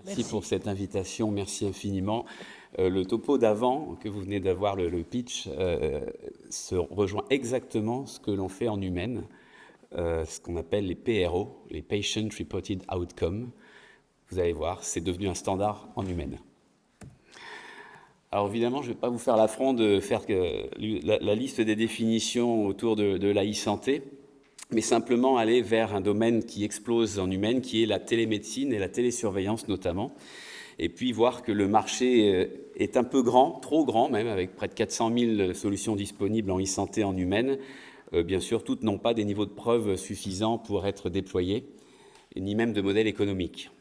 Merci pour cette invitation, merci infiniment. Le topo d'avant, que vous venez d'avoir, le pitch, se rejoint exactement ce que l'on fait en humaine, ce qu'on appelle les PRO, les Patient Reported Outcome. Vous allez voir, c'est devenu un standard en humaine. Alors évidemment, je ne vais pas vous faire l'affront de faire la liste des définitions autour de la e-santé, mais simplement aller vers un domaine qui explose en humaine, qui est la télémédecine et la télésurveillance notamment, et puis voir que le marché est un peu grand, trop grand même, avec près de 400 000 solutions disponibles en e-santé en humaine. Bien sûr, toutes n'ont pas des niveaux de preuve suffisants pour être déployées, ni même de modèle économique.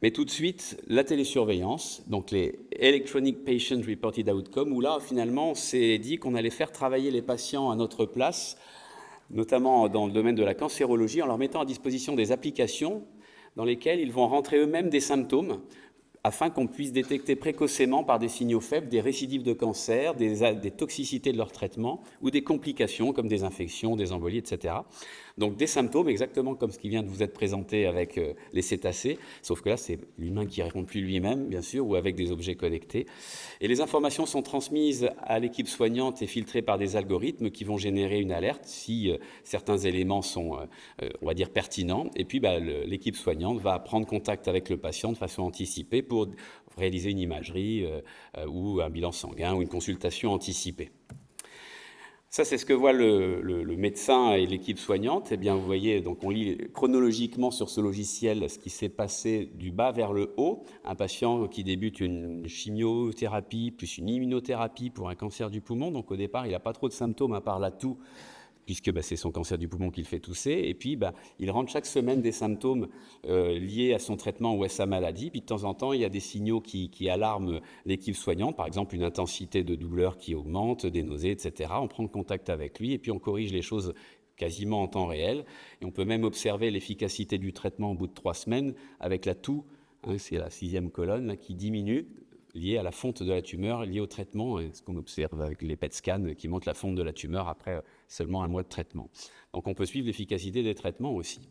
Mais tout de suite, la télésurveillance, donc les Electronic Patient Reported Outcome, où là, finalement, on s'est dit qu'on allait faire travailler les patients à notre place, notamment dans le domaine de la cancérologie, en leur mettant à disposition des applications dans lesquelles ils vont rentrer eux-mêmes des symptômes, afin qu'on puisse détecter précocement par des signaux faibles des récidives de cancer, des toxicités de leur traitement ou des complications comme des infections, des embolies, etc. Donc des symptômes exactement comme ce qui vient de vous être présenté avec les cétacés, sauf que là c'est l'humain qui répond plus lui-même, bien sûr, ou avec des objets connectés. Et les informations sont transmises à l'équipe soignante et filtrées par des algorithmes qui vont générer une alerte si certains éléments sont, on va dire, pertinents. Et puis l'équipe soignante va prendre contact avec le patient de façon anticipée pour réaliser une imagerie ou un bilan sanguin ou une consultation anticipée. Ça, c'est ce que voit le médecin et l'équipe soignante. Eh bien, vous voyez, donc on lit chronologiquement sur ce logiciel ce qui s'est passé du bas vers le haut. Un patient qui débute une chimiothérapie plus une immunothérapie pour un cancer du poumon. Donc au départ, il n'a pas trop de symptômes à part la toux, puisque c'est son cancer du poumon qui le fait tousser, et puis il rentre chaque semaine des symptômes liés à son traitement ou à sa maladie, puis de temps en temps, il y a des signaux qui alarment l'équipe soignante, par exemple une intensité de douleur qui augmente, des nausées, etc. On prend contact avec lui, et puis on corrige les choses quasiment en temps réel, et on peut même observer l'efficacité du traitement au bout de 3 semaines avec la toux, c'est la 6e colonne, là, qui diminue, lié à la fonte de la tumeur, lié au traitement, ce qu'on observe avec les PET scans qui montrent la fonte de la tumeur après seulement 1 mois de traitement. Donc on peut suivre l'efficacité des traitements aussi.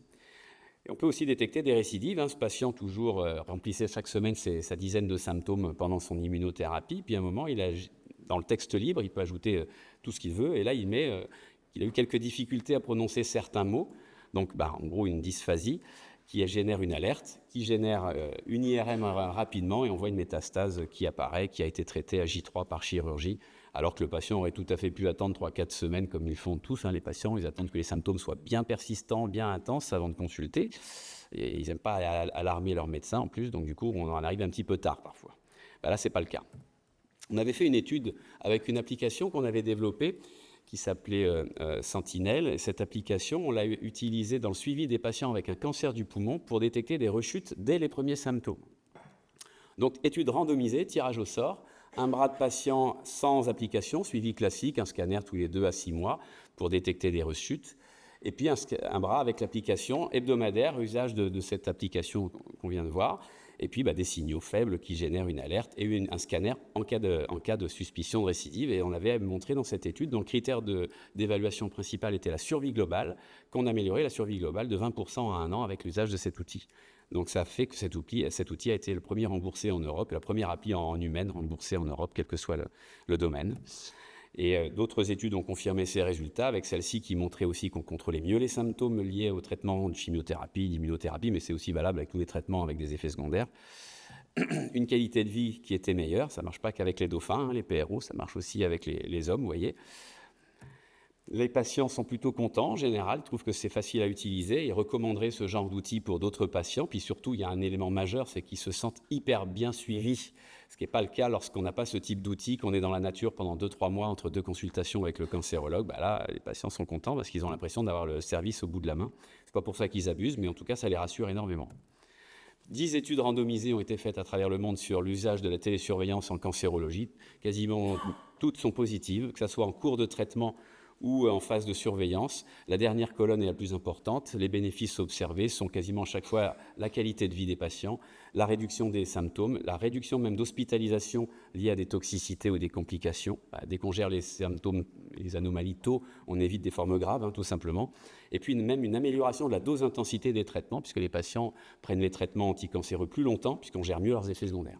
Et on peut aussi détecter des récidives. Ce patient toujours remplissait chaque semaine sa dizaine de symptômes pendant son immunothérapie, puis à un moment, dans le texte libre, il peut ajouter tout ce qu'il veut, et là il met qu'il a eu quelques difficultés à prononcer certains mots, donc en gros une dysphasie, qui génère une alerte, qui génère une IRM rapidement, et on voit une métastase qui apparaît, qui a été traitée à J3 par chirurgie, alors que le patient aurait tout à fait pu attendre 3-4 semaines, comme ils font tous, les patients, ils attendent que les symptômes soient bien persistants, bien intenses avant de consulter, et ils n'aiment pas alarmer leur médecin en plus, donc du coup on en arrive un petit peu tard parfois. Là, ce n'est pas le cas. On avait fait une étude avec une application qu'on avait développée, qui s'appelait Sentinelle. Cette application, on l'a utilisée dans le suivi des patients avec un cancer du poumon pour détecter des rechutes dès les premiers symptômes. Donc, étude randomisée, tirage au sort, un bras de patient sans application, suivi classique, un scanner tous les 2 à 6 mois pour détecter des rechutes, et puis un bras avec l'application hebdomadaire, usage de cette application qu'on vient de voir, et puis des signaux faibles qui génèrent une alerte et un scanner en cas de suspicion de récidive. Et on avait montré dans cette étude, dont le critère d'évaluation principal était la survie globale, qu'on améliorait la survie globale de 20% à 1 an avec l'usage de cet outil. Donc ça fait que cet outil a été le premier remboursé en Europe, la première appli en humaine remboursée en Europe, quel que soit le domaine. Et d'autres études ont confirmé ces résultats, avec celle-ci qui montrait aussi qu'on contrôlait mieux les symptômes liés au traitement de chimiothérapie, d'immunothérapie, mais c'est aussi valable avec tous les traitements avec des effets secondaires. Une qualité de vie qui était meilleure, ça ne marche pas qu'avec les dauphins, les PRO, ça marche aussi avec les hommes, vous voyez. Les patients sont plutôt contents en général, trouvent que c'est facile à utiliser, ils recommanderaient ce genre d'outils pour d'autres patients, puis surtout il y a un élément majeur, c'est qu'ils se sentent hyper bien suivis, ce qui n'est pas le cas lorsqu'on n'a pas ce type d'outil, qu'on est dans la nature pendant 2-3 mois entre 2 consultations avec le cancérologue. Là, les patients sont contents parce qu'ils ont l'impression d'avoir le service au bout de la main. Ce n'est pas pour ça qu'ils abusent, mais en tout cas ça les rassure énormément. 10 études randomisées ont été faites à travers le monde sur l'usage de la télésurveillance en cancérologie. Quasiment toutes sont positives, que ce soit en cours de traitement ou en phase de surveillance. La dernière colonne est la plus importante. Les bénéfices observés sont quasiment à chaque fois la qualité de vie des patients, la réduction des symptômes, la réduction même d'hospitalisation liée à des toxicités ou des complications. Dès qu'on gère les symptômes, les anomalies tôt, on évite des formes graves, tout simplement. Et puis même une amélioration de la dose-intensité des traitements, puisque les patients prennent les traitements anticancéreux plus longtemps, puisqu'on gère mieux leurs effets secondaires.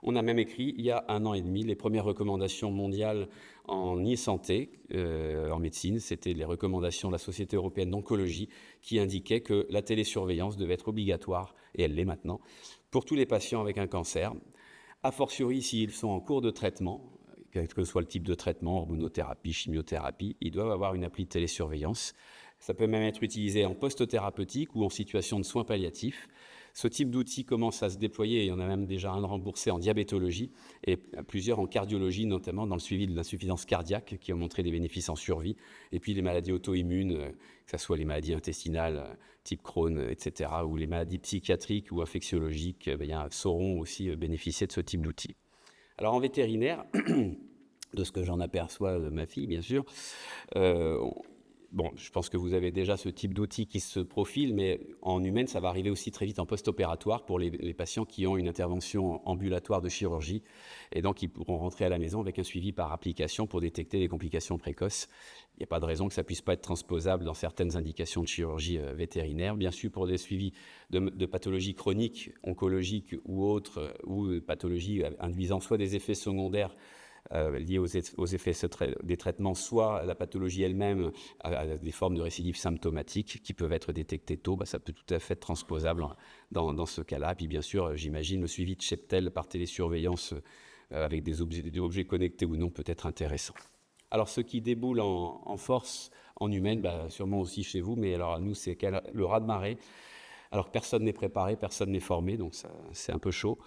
On a même écrit, il y a 1 an et demi, les premières recommandations mondiales en e-santé, en médecine. C'était les recommandations de la Société européenne d'oncologie qui indiquaient que la télésurveillance devait être obligatoire, et elle l'est maintenant, pour tous les patients avec un cancer, a fortiori s'ils sont en cours de traitement, quel que soit le type de traitement, hormonothérapie, chimiothérapie, ils doivent avoir une appli de télésurveillance. Ça peut même être utilisé en post-thérapeutique ou en situation de soins palliatifs. Ce type d'outil commence à se déployer, et il y en a même déjà un remboursé en diabétologie et plusieurs en cardiologie, notamment dans le suivi de l'insuffisance cardiaque, qui ont montré des bénéfices en survie, et puis les maladies auto-immunes, que ce soit les maladies intestinales, type Crohn, etc., ou les maladies psychiatriques ou infectiologiques, sauront aussi bénéficier de ce type d'outil. Alors en vétérinaire, de ce que j'en aperçois de ma fille, bien sûr, je pense que vous avez déjà ce type d'outil qui se profile, mais en humaine, ça va arriver aussi très vite en post-opératoire pour les patients qui ont une intervention ambulatoire de chirurgie, et donc ils pourront rentrer à la maison avec un suivi par application pour détecter les complications précoces. Il n'y a pas de raison que ça ne puisse pas être transposable dans certaines indications de chirurgie vétérinaire. Bien sûr, pour des suivis de pathologies chroniques, oncologiques ou autres, ou pathologies induisant soit des effets secondaires liés aux effets des traitements, soit la pathologie elle-même, à des formes de récidives symptomatiques qui peuvent être détectées tôt, ça peut tout à fait être transposable dans ce cas-là. Puis bien sûr, j'imagine, le suivi de cheptel par télésurveillance avec des objets connectés ou non peut être intéressant. Alors ce qui déboule en force en humaine, sûrement aussi chez vous, mais alors nous c'est le raz-de-marée. Alors personne n'est préparé, personne n'est formé, donc c'est un peu chaud.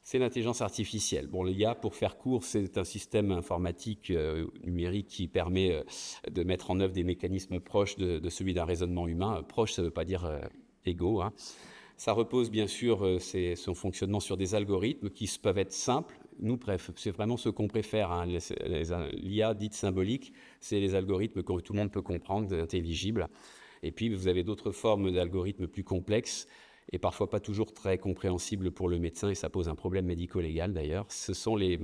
C'est l'intelligence artificielle. L'IA, pour faire court, c'est un système informatique numérique qui permet de mettre en œuvre des mécanismes proches de celui d'un raisonnement humain. Proche, ça ne veut pas dire égaux. Ça repose bien sûr son fonctionnement sur des algorithmes qui peuvent être simples. Nous, bref, c'est vraiment ce qu'on préfère. L'IA dite symbolique, c'est les algorithmes que tout le monde peut comprendre, intelligibles. Et puis, vous avez d'autres formes d'algorithmes plus complexes et parfois pas toujours très compréhensibles pour le médecin, et ça pose un problème médico-légal d'ailleurs. Ce sont les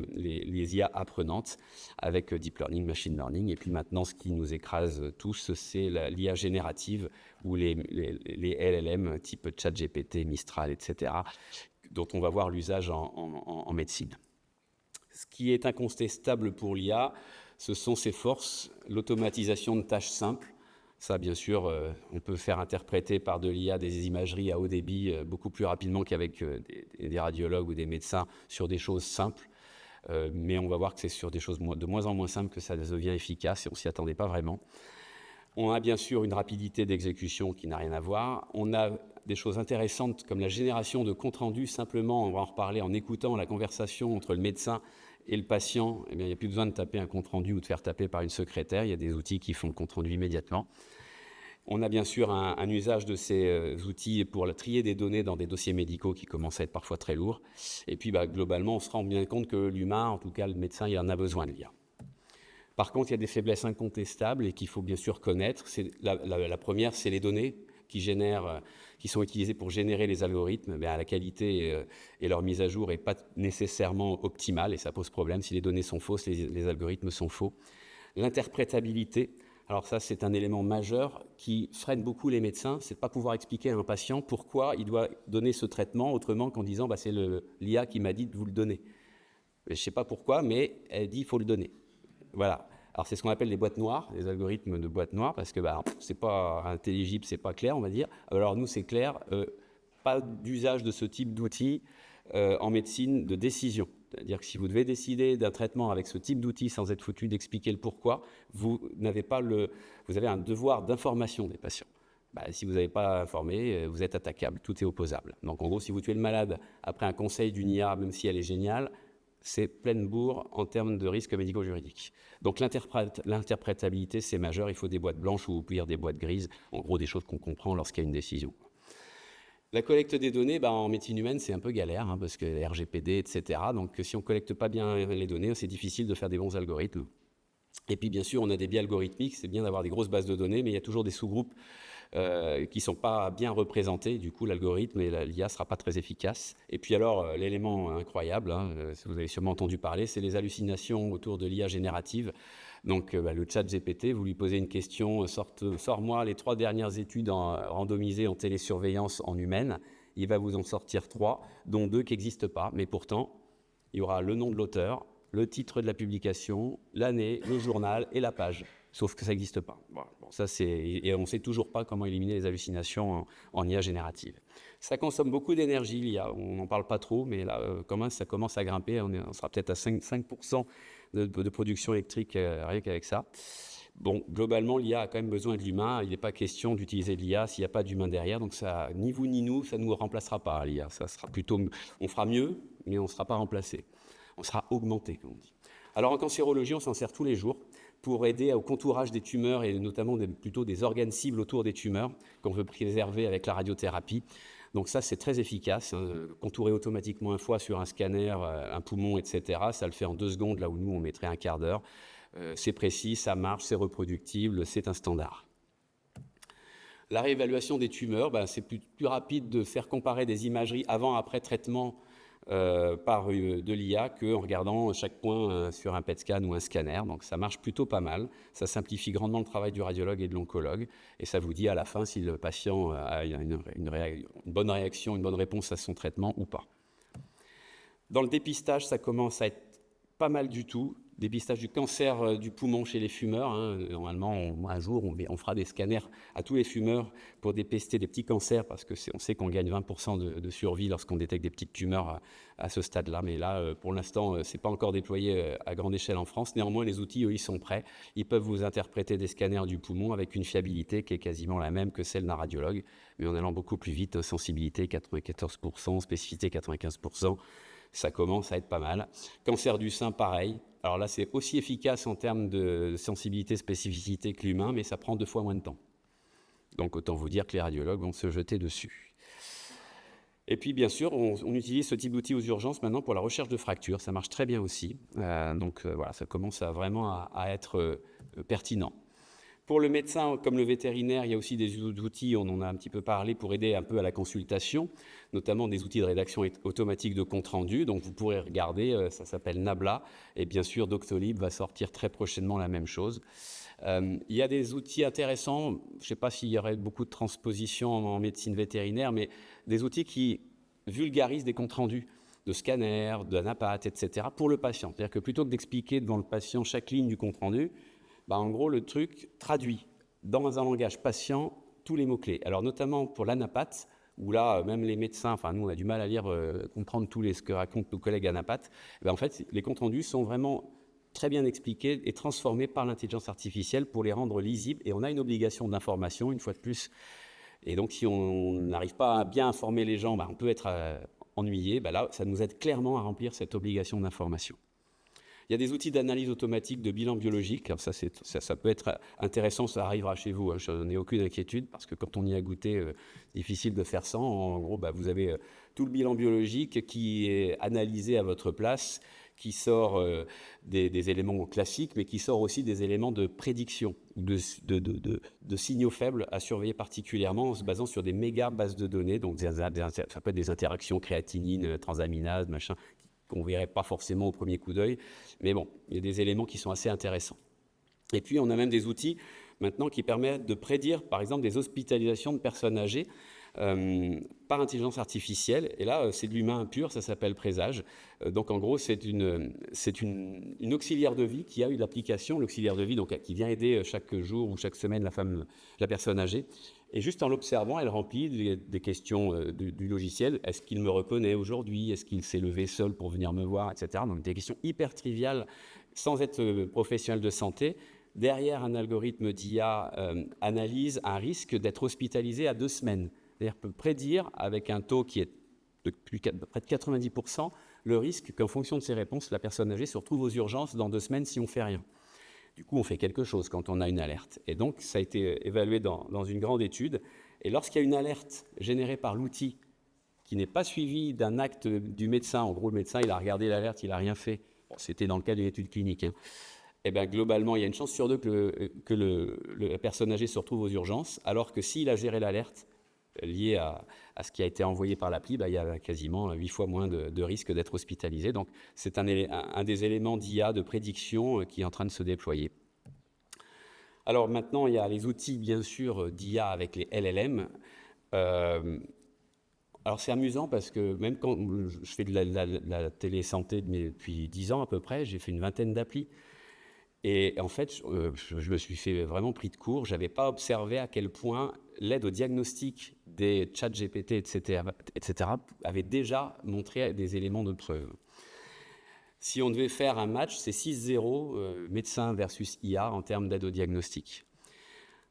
IA apprenantes avec deep learning, machine learning. Et puis maintenant, ce qui nous écrase tous, c'est l'IA générative ou les LLM type ChatGPT, Mistral, etc., dont on va voir l'usage en médecine. Ce qui est incontestable pour l'IA, ce sont ses forces, l'automatisation de tâches simples. Ça, bien sûr, on peut faire interpréter par de l'IA des imageries à haut débit beaucoup plus rapidement qu'avec des radiologues ou des médecins sur des choses simples. Mais on va voir que c'est sur des choses de moins en moins simples que ça devient efficace, et on ne s'y attendait pas vraiment. On a bien sûr une rapidité d'exécution qui n'a rien à voir. On a des choses intéressantes comme la génération de comptes rendus. Simplement, on va en reparler en écoutant la conversation entre le médecin et le patient. Il n'y a plus besoin de taper un compte rendu ou de faire taper par une secrétaire. Il y a des outils qui font le compte rendu immédiatement. On a bien sûr un usage de ces outils pour trier des données dans des dossiers médicaux qui commencent à être parfois très lourds. Et puis, globalement, on se rend bien compte que l'humain, en tout cas le médecin, il en a besoin de l'IA. Par contre, il y a des faiblesses incontestables et qu'il faut bien sûr connaître. La première, c'est les données qui sont utilisées pour générer les algorithmes. La qualité et leur mise à jour n'est pas nécessairement optimale, et ça pose problème. Si les données sont fausses, les algorithmes sont faux. L'interprétabilité, alors ça, c'est un élément majeur qui freine beaucoup les médecins. C'est de ne pas pouvoir expliquer à un patient pourquoi il doit donner ce traitement autrement qu'en disant c'est l'IA qui m'a dit de vous le donner. Je ne sais pas pourquoi, mais elle dit qu'il faut le donner. Voilà. Alors c'est ce qu'on appelle les boîtes noires, les algorithmes de boîtes noires, parce que c'est pas intelligible, c'est pas clair, on va dire. Alors nous, c'est clair, pas d'usage de ce type d'outils en médecine de décision. C'est-à-dire que si vous devez décider d'un traitement avec ce type d'outils sans être foutu d'expliquer le pourquoi, vous avez un devoir d'information des patients. Si vous n'avez pas informé, vous êtes attaquable, tout est opposable. Donc en gros, si vous tuez le malade après un conseil d'une IA, même si elle est géniale, c'est pleine bourre en termes de risques médico-juridiques. Donc l'interprétabilité, c'est majeur. Il faut des boîtes blanches ou au pire des boîtes grises, en gros des choses qu'on comprend lorsqu'il y a une décision. La collecte des données, en médecine humaine, c'est un peu galère, parce que les RGPD, etc. Donc si on ne collecte pas bien les données, c'est difficile de faire des bons algorithmes. Et puis, bien sûr, on a des biais algorithmiques. C'est bien d'avoir des grosses bases de données, mais il y a toujours des sous-groupes qui ne sont pas bien représentés. Du coup, l'algorithme et l'IA ne sera pas très efficace. Et puis alors, l'élément incroyable, vous avez sûrement entendu parler, c'est les hallucinations autour de l'IA générative. Donc, le chat GPT, vous lui posez une question, sors-moi les 3 dernières études randomisées en télésurveillance en humaine. Il va vous en sortir 3, dont 2 qui n'existent pas. Mais pourtant, il y aura le nom de l'auteur, le titre de la publication, l'année, le journal et la page. Sauf que ça n'existe pas. Bon, ça et on ne sait toujours pas comment éliminer les hallucinations en IA générative. Ça consomme beaucoup d'énergie, l'IA. On n'en parle pas trop, mais là, ça commence à grimper. On sera peut-être à 5% de production électrique rien qu'avec ça. Bon, globalement, l'IA a quand même besoin de l'humain. Il n'est pas question d'utiliser de l'IA s'il n'y a pas d'humain derrière. Donc, ça, ni vous ni nous, ça ne nous remplacera pas, l'IA. Ça sera plutôt, on fera mieux, mais on ne sera pas remplacé. On sera augmenté, comme on dit. Alors, en cancérologie, on s'en sert tous les jours pour aider au contourage des tumeurs et notamment plutôt des organes cibles autour des tumeurs qu'on veut préserver avec la radiothérapie. Donc ça, c'est très efficace. Contourer automatiquement un foie sur un scanner, un poumon, etc., ça le fait en 2 secondes, là où nous, on mettrait un quart d'heure. C'est précis, ça marche, c'est reproductible, c'est un standard. La réévaluation des tumeurs, c'est plus rapide de faire comparer des imageries avant-après traitement par de l'IA qu'en regardant chaque point sur un PET scan ou un scanner. Donc ça marche plutôt pas mal. Ça simplifie grandement le travail du radiologue et de l'oncologue. Et ça vous dit à la fin si le patient a une bonne réaction, une bonne réponse à son traitement ou pas. Dans le dépistage, ça commence à être pas mal du tout. Dépistage du cancer du poumon chez les fumeurs. Normalement, un jour, on fera des scanners à tous les fumeurs pour dépister des petits cancers parce qu'on sait qu'on gagne 20% de survie lorsqu'on détecte des petites tumeurs à ce stade-là. Mais là, pour l'instant, ce n'est pas encore déployé à grande échelle en France. Néanmoins, les outils, eux, ils sont prêts. Ils peuvent vous interpréter des scanners du poumon avec une fiabilité qui est quasiment la même que celle d'un radiologue, mais en allant beaucoup plus vite. Sensibilité 94%, spécificité 95%. Ça commence à être pas mal. Cancer du sein, pareil. Alors là, c'est aussi efficace en termes de sensibilité, spécificité que l'humain, mais ça prend 2 fois moins de temps. Donc autant vous dire que les radiologues vont se jeter dessus. Et puis bien sûr, on utilise ce type d'outil aux urgences maintenant pour la recherche de fractures. Ça marche très bien aussi. Voilà, ça commence vraiment à être pertinent. Pour le médecin comme le vétérinaire, il y a aussi des outils, on en a un petit peu parlé, pour aider un peu à la consultation, notamment des outils de rédaction automatique de compte-rendu. Donc vous pourrez regarder, ça s'appelle Nabla, et bien sûr Doctolib va sortir très prochainement la même chose. Il y a des outils intéressants, je ne sais pas s'il y aurait beaucoup de transpositions en médecine vétérinaire, mais des outils qui vulgarisent des comptes-rendus de scanners, d'anapathes, etc. pour le patient. C'est-à-dire que plutôt que d'expliquer devant le patient chaque ligne du compte-rendu, en gros, le truc traduit dans un langage patient tous les mots-clés. Alors, notamment pour l'anapathe, où là, même les médecins, nous, on a du mal à lire, comprendre ce que racontent nos collègues anapathes. En fait, les comptes rendus sont vraiment très bien expliqués et transformés par l'intelligence artificielle pour les rendre lisibles. Et on a une obligation d'information, une fois de plus. Et donc, si on n'arrive pas à bien informer les gens, on peut être ennuyé. Là, ça nous aide clairement à remplir cette obligation d'information. Il y a des outils d'analyse automatique de bilan biologique. Ça peut être intéressant, ça arrivera chez vous. Je n'ai aucune inquiétude parce que quand on y a goûté, difficile de faire sans. En gros, vous avez tout le bilan biologique qui est analysé à votre place, qui sort des éléments classiques, mais qui sort aussi des éléments de prédiction, de signaux faibles à surveiller particulièrement en se basant sur des méga bases de données. Donc, ça peut être des interactions créatinine, transaminase, machin, qu'on ne verrait pas forcément au premier coup d'œil. Mais bon, il y a des éléments qui sont assez intéressants. Et puis, on a même des outils maintenant qui permettent de prédire, par exemple, des hospitalisations de personnes âgées par intelligence artificielle. Et là, c'est de l'humain pur, ça s'appelle Présage. Donc, en gros, c'est une auxiliaire de vie qui a eu l'application, l'auxiliaire de vie, donc, qui vient aider chaque jour ou chaque semaine la personne âgée. Et juste en l'observant, elle remplit des questions du logiciel. Est-ce qu'il me reconnaît aujourd'hui? Est-ce qu'il s'est levé seul pour venir me voir, etc. Donc des questions hyper triviales, sans être professionnel de santé. Derrière, un algorithme d'IA analyse un risque d'être hospitalisé à 2 semaines. C'est-à-dire peut prédire, avec un taux qui est de près de 90%, le risque qu'en fonction de ses réponses, la personne âgée se retrouve aux urgences dans 2 semaines si on ne fait rien. Du coup, on fait quelque chose quand on a une alerte. Et donc, ça a été évalué dans une grande étude. Et lorsqu'il y a une alerte générée par l'outil qui n'est pas suivie d'un acte du médecin, en gros, le médecin, il a regardé l'alerte, il n'a rien fait. Bon, c'était dans le cas d'une étude clinique. eh bien, globalement, il y a une chance sur deux que la personne âgée se retrouve aux urgences, alors que s'il a géré l'alerte liée à ce qui a été envoyé par l'appli, il y a quasiment 8 fois moins de risque d'être hospitalisé. Donc, c'est un des éléments d'IA, de prédiction, qui est en train de se déployer. Alors maintenant, il y a les outils, bien sûr, d'IA avec les LLM. Alors c'est amusant parce que même quand je fais de la télésanté depuis 10 ans à peu près, j'ai fait une vingtaine d'applis. Et en fait, je me suis fait vraiment pris de court. Je n'avais pas observé à quel point l'aide au diagnostic des chats GPT, etc., avait déjà montré des éléments de preuve. Si on devait faire un match, c'est 6-0, médecin versus IA en termes d'aide au diagnostic.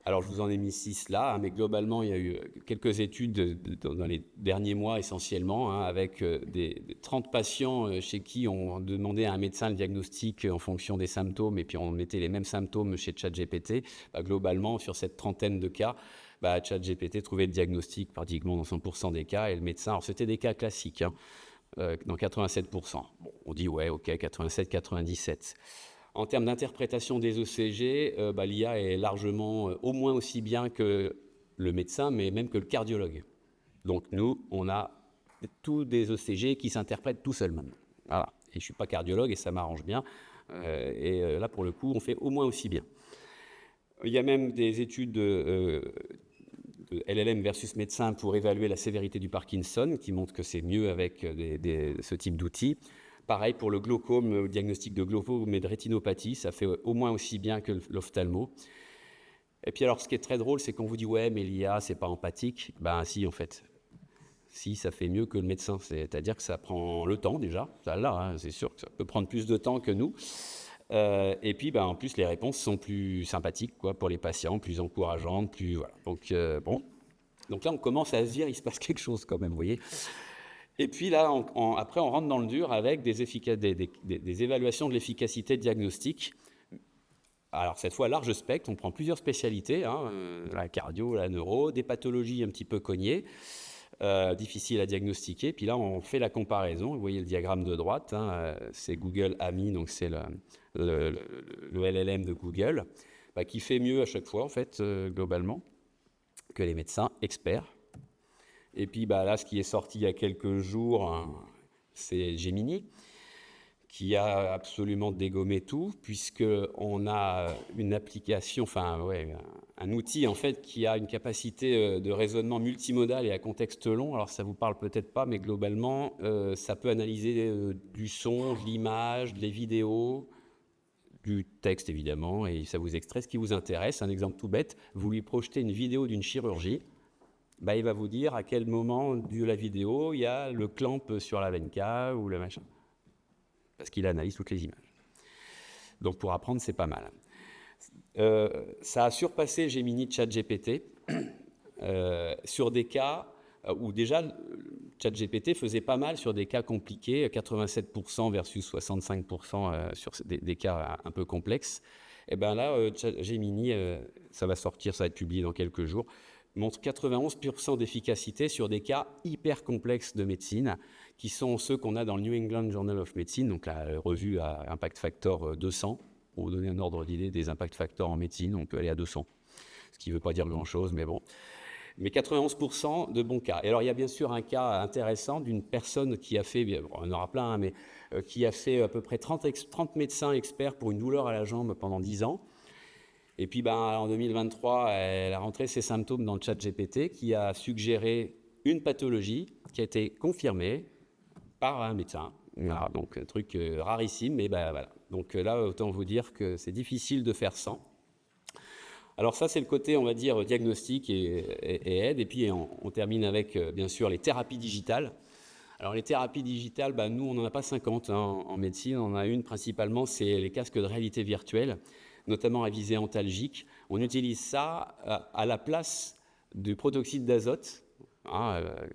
Alors, je vous en ai mis 6 là, mais globalement, il y a eu quelques études dans les derniers mois essentiellement, avec des 30 patients chez qui on demandait à un médecin le diagnostic en fonction des symptômes, et puis on mettait les mêmes symptômes chez ChatGPT. Globalement, sur cette trentaine de cas, ChatGPT trouvait le diagnostic pratiquement dans 100% des cas, et le médecin, alors c'était des cas classiques, dans 87%. Bon, on dit, ouais, ok, 87, 97. En termes d'interprétation des ECG, l'IA est largement au moins aussi bien que le médecin, mais même que le cardiologue. Donc nous, on a tous des ECG qui s'interprètent tout seuls maintenant. Voilà. Et je ne suis pas cardiologue et ça m'arrange bien. Là, pour le coup, on fait au moins aussi bien. Il y a même des études de LLM versus médecin pour évaluer la sévérité du Parkinson, qui montrent que c'est mieux avec ce type d'outils. Pareil pour le glaucome, le diagnostic de glaucome et de rétinopathie, ça fait au moins aussi bien que l'ophtalmo. Et puis alors, ce qui est très drôle, c'est qu'on vous dit « ouais, mais l'IA, c'est pas empathique ». Ben si, en fait. Si, ça fait mieux que le médecin. C'est-à-dire que ça prend le temps, déjà. Ça, là, c'est sûr que ça peut prendre plus de temps que nous. Et puis, en plus, les réponses sont plus sympathiques pour les patients, plus encourageantes, plus... Voilà. Donc, bon. Donc là, on commence à se dire, il se passe quelque chose quand même, vous voyez. Et puis là, après, on rentre dans le dur avec des évaluations de l'efficacité diagnostique. Alors cette fois, large spectre, on prend plusieurs spécialités, la cardio, la neuro, des pathologies un petit peu cognées, difficiles à diagnostiquer. Puis là, on fait la comparaison. Vous voyez le diagramme de droite, c'est Google AMI, donc c'est le LLM de Google, qui fait mieux à chaque fois, en fait, globalement, que les médecins experts. Et puis là, ce qui est sorti il y a quelques jours, c'est Gemini, qui a absolument dégommé tout, puisqu'on a une application, un outil en fait qui a une capacité de raisonnement multimodal et à contexte long. Alors ça vous parle peut-être pas, mais globalement, ça peut analyser du son, de l'image, des vidéos, du texte évidemment, et ça vous extrait ce qui vous intéresse. Un exemple tout bête, vous lui projetez une vidéo d'une chirurgie, il va vous dire à quel moment de la vidéo il y a le clamp sur la veine cave ou le machin. Parce qu'il analyse toutes les images. Donc pour apprendre, c'est pas mal. Ça a surpassé Gemini ChatGPT sur des cas où déjà ChatGPT faisait pas mal sur des cas compliqués, 87% versus 65% sur des cas un peu complexes. Et là, Gemini, ça va sortir, ça va être publié dans quelques jours, montre 91% d'efficacité sur des cas hyper complexes de médecine, qui sont ceux qu'on a dans le New England Journal of Medicine, donc la revue à Impact Factor 200. Pour vous donner un ordre d'idée des Impact Factors en médecine, on peut aller à 200. Ce qui ne veut pas dire grand-chose, mais bon. Mais 91% de bons cas. Et alors, il y a bien sûr un cas intéressant d'une personne qui a fait, on en aura plein, mais qui a fait à peu près 30 médecins experts pour une douleur à la jambe pendant 10 ans. Et puis, en 2023, elle a rentré ses symptômes dans le ChatGPT qui a suggéré une pathologie qui a été confirmée par un médecin. Voilà, donc un truc rarissime, mais voilà. Donc là, autant vous dire que c'est difficile de faire sans. Alors ça, c'est le côté, on va dire, diagnostic et aide. Et puis, on termine avec, bien sûr, les thérapies digitales. Alors les thérapies digitales, nous, on n'en a pas 50 en médecine. On en a une principalement, c'est les casques de réalité virtuelle, notamment à visée antalgique. On utilise ça à la place du protoxyde d'azote.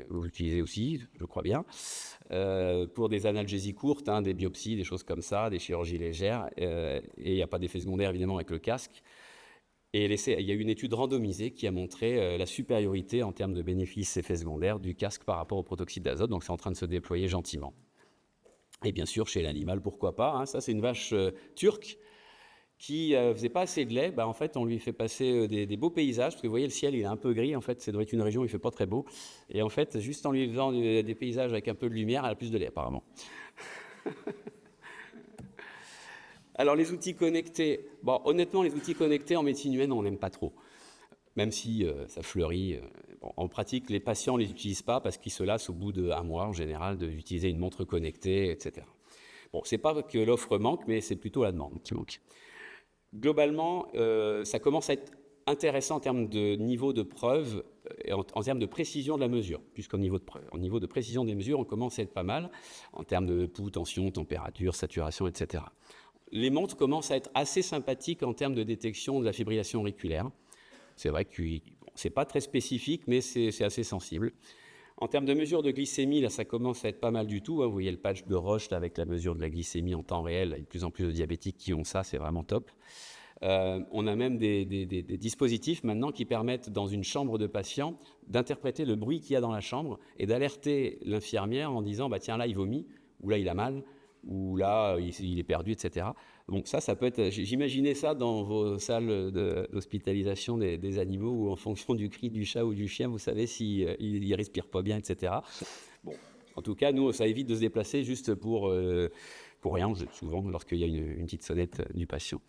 Vous l'utilisez aussi, je crois bien, pour des analgésies courtes, des biopsies, des choses comme ça, des chirurgies légères. Et il n'y a pas d'effet secondaire, évidemment, avec le casque. Et il y a eu une étude randomisée qui a montré la supériorité en termes de bénéfices effets secondaires du casque par rapport au protoxyde d'azote. Donc c'est en train de se déployer gentiment. Et bien sûr, chez l'animal, pourquoi pas. Ça, c'est une vache turque qui faisait pas assez de lait, en fait, on lui fait passer des beaux paysages, parce que vous voyez, le ciel, il est un peu gris, en fait, ça doit être une région où il fait pas très beau, et en fait, juste en lui faisant des paysages avec un peu de lumière, elle a plus de lait, apparemment. Alors, les outils connectés, honnêtement, les outils connectés en médecine humaine, on n'aime pas trop, même si ça fleurit. En pratique, les patients ne les utilisent pas parce qu'ils se lassent au bout d'1 mois, en général, d'utiliser une montre connectée, etc. Bon, c'est pas que l'offre manque, mais c'est plutôt la demande qui manque. Globalement, ça commence à être intéressant en termes de niveau de preuve et en termes de précision de la mesure, puisqu'au niveau de preuve. Au niveau de précision des mesures, on commence à être pas mal en termes de pouls, tension, température, saturation, etc. Les montres commencent à être assez sympathiques en termes de détection de la fibrillation auriculaire. C'est vrai que c'est pas très spécifique, mais c'est assez sensible. En termes de mesure de glycémie, là, ça commence à être pas mal du tout. Vous voyez le patch de Roche là, avec la mesure de la glycémie en temps réel. Il y a de plus en plus de diabétiques qui ont ça, c'est vraiment top. On a même des dispositifs maintenant qui permettent, dans une chambre de patient, d'interpréter le bruit qu'il y a dans la chambre et d'alerter l'infirmière en disant « tiens, là, il vomit » ou « là, il a mal » ou « là, il est perdu », etc. Donc ça peut être... J'imaginais ça dans vos salles d'hospitalisation des animaux où, en fonction du cri du chat ou du chien, vous savez s'il ne respire pas bien, etc. Bon, en tout cas, nous, ça évite de se déplacer juste pour rien, souvent, lorsqu'il y a une petite sonnette du patient.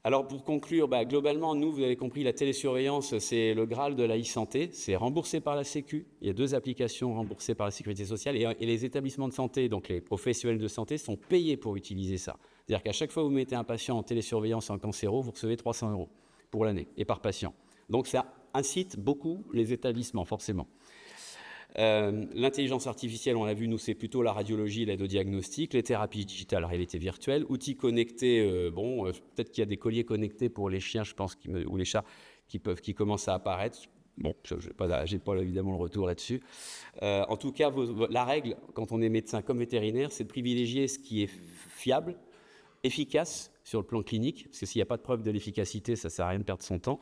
Alors, pour conclure, globalement, nous, vous avez compris, la télésurveillance, c'est le Graal de la e-santé. C'est remboursé par la Sécu. Il y a 2 applications remboursées par la Sécurité sociale. Et les établissements de santé, donc les professionnels de santé, sont payés pour utiliser ça. C'est-à-dire qu'à chaque fois que vous mettez un patient en télésurveillance en cancéro, vous recevez 300 € pour l'année, et par patient. Donc, ça incite beaucoup les établissements, forcément. L'intelligence artificielle, on l'a vu, nous, c'est plutôt la radiologie, l'aide au diagnostic, les thérapies digitales, réalité virtuelle, outils connectés, peut-être qu'il y a des colliers connectés pour les chiens, je pense, ou les chats, qui commencent à apparaître. Bon, je n'ai pas évidemment le retour là-dessus. En tout cas, la règle, quand on est médecin comme vétérinaire, c'est de privilégier ce qui est fiable, efficace sur le plan clinique, parce que s'il n'y a pas de preuve de l'efficacité, ça ne sert à rien de perdre son temps,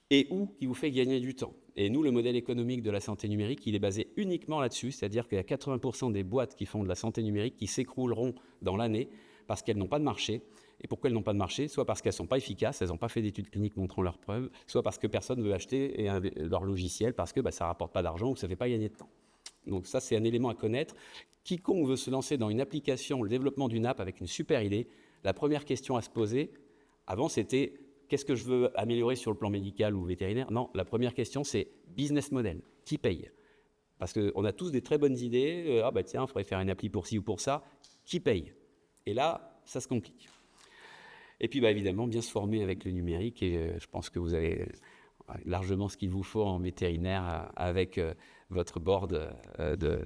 et qui vous fait gagner du temps. Et nous, le modèle économique de la santé numérique, il est basé uniquement là-dessus, c'est-à-dire qu'il y a 80% des boîtes qui font de la santé numérique qui s'écrouleront dans l'année parce qu'elles n'ont pas de marché. Et pourquoi elles n'ont pas de marché? Soit parce qu'elles ne sont pas efficaces, elles n'ont pas fait d'études cliniques montrant leurs preuves, soit parce que personne ne veut acheter leur logiciel parce que ça ne rapporte pas d'argent ou ça ne fait pas gagner de temps. Donc ça, c'est un élément à connaître. Quiconque veut se lancer dans une application, le développement d'une app avec une super idée, la première question à se poser, avant c'était... Qu'est-ce que je veux améliorer sur le plan médical ou vétérinaire? Non, la première question, c'est business model. Qui paye? Parce qu'on a tous des très bonnes idées. Tiens, il faudrait faire une appli pour ci ou pour ça. Qui paye? Et là, ça se complique. Et puis, évidemment, bien se former avec le numérique. Et je pense que vous avez largement ce qu'il vous faut en vétérinaire avec votre board de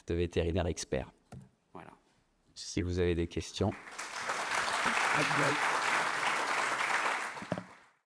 vétérinaires experts. Voilà. Si vous avez des questions.